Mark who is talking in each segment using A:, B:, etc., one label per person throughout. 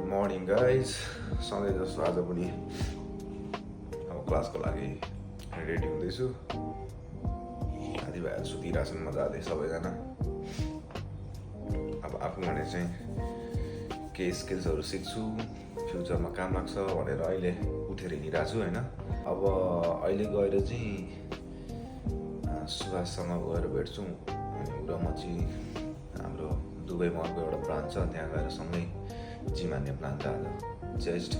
A: Morning guys सधैँ जस्तो आज पनि अब क्लासको लागि रेडी हुँदैछु। साथीभाइहरू सुतिरहेछन् मजाले सबैजना। अब आफू भने चाहिँ केही स्किल्सहरू सिक्छु, फ्युचरमा काम लाग्छ भनेर अहिले उठेर हिँडिरहेको छु होइन। अब अहिले गएर चाहिँ सुभाषसँग गएर भेट्छौँ अनि ऊ र म चाहिँ हाम्रो दुबईमा अर्को एउटा प्लान छ, त्यहाँ गएर सँगै जिम हान्ने प्लान छ। आज चेस्ट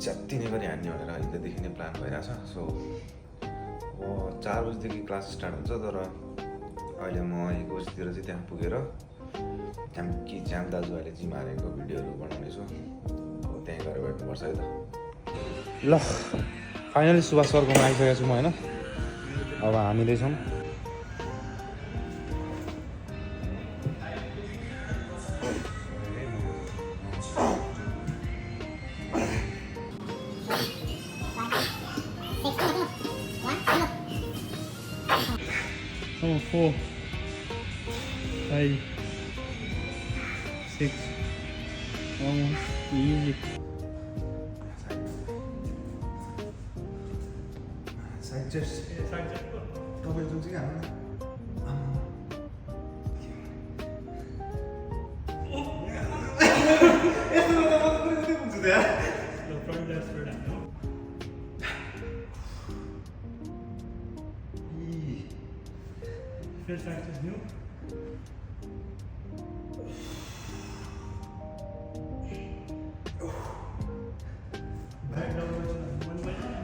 A: जति नै पनि हान्ने भनेर अहिलेदेखि नै प्लान भइरहेछ। सो अब 4 बजीदेखि क्लास स्टार्ट हुन्छ, तर अहिले म 1 बजीतिर चाहिँ त्यहाँ पुगेर जाम दाजुभाइले जिम हानेको भिडियोहरू बनाउने छु। अब त्यहीँ गएर भेट्नुपर्छ है त।
B: ल फाइनली सुभाष सरकोमा आइसकेको छु म होइन। अब हामीँदैछौँ।
C: Oh, 4, 5, 6. Easy.
A: साइड चेस्ट तपाईँ जुन चाहिँ हाल्नु
C: The front left foot down. Feel side chest new. Back down one by one.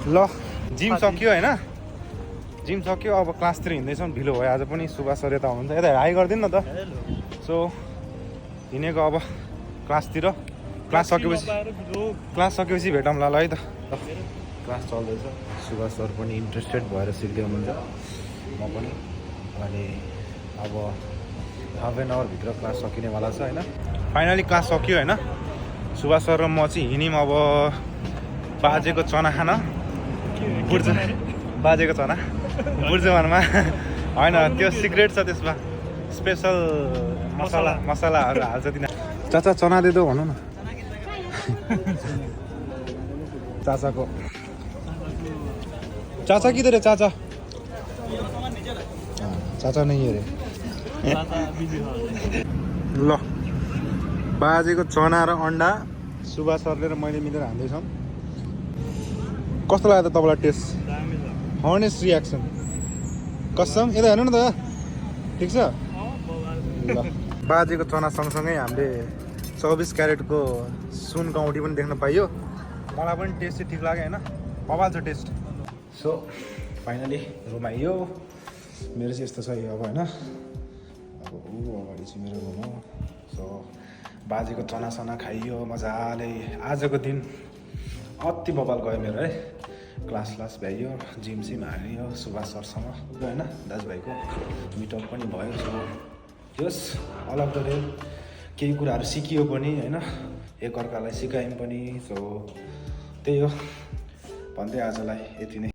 B: ल जिम सक्यो होइन, जिम सक्यो। अब क्लासतिर हिँड्दैछौँ। ढिलो भयो आज पनि। सुभाष सर यता हुनुहुन्छ, यता हाई गरिदिनु न त। सो हिँडेको अब क्लासतिर। क्लास सकेपछि भेटौँला ल है त। क्लास चल्दैछ। सुभाष सर पनि इन्ट्रेस्टेड भएर सिक्दै हुनुहुन्छ, म पनि। अनि अब हाफ एन आवरभित्र क्लास सकिनेवाला छ होइन। फाइनली क्लास सक्यो होइन। सुभाष सर र म चाहिँ हिँड्यौँ अब बाजेको चना खान। बाजेको चना बुर्जुमानमा होइन, त्यो सिक्रेट छ, त्यसमा स्पेसल मसलाहरू हाल्छ तिनीहरू। चाचा चना दे दो भनौँ न। चाचाको चाचा किधर है चाचा? चाचा नै अरे। ल बाजेको चना र अन्डा सुभाष सरले र मैले मिलेर हान्दैछौँ। कस्तो लाग्यो त तपाईँलाई टेस्ट? हनेस्ट रियाक्सन कसम। यता हेर्नु न त, ठिक छ। ल बाजेको चना सँगसँगै हामीले 24 क्यारेटको सुन कौडी पनि देख्न पाइयो। मलाई पनि टेस्ट चाहिँ ठिक लाग्यो होइन, बवाल छ टेस्ट। सो फाइनली रुम आइयो। मेरो चाहिँ यस्तो छ यो अब होइन। अब अगाडि चाहिँ मेरो रुम हो। सो बाजेको चनासना खाइयो मजाले। आजको दिन अति बवाल गयो मेरो है। क्लास भ्याइयो, जिम सिम हाल्यो सुभाष सरसँग होइन, दाजुभाइको मिटअप पनि भयो। सो यस अलग द वे केही कुराहरू सिकियो पनि होइन, एकअर्कालाई सिकायौँ पनि। सो त्यही हो भन्दै आजलाई यति नै।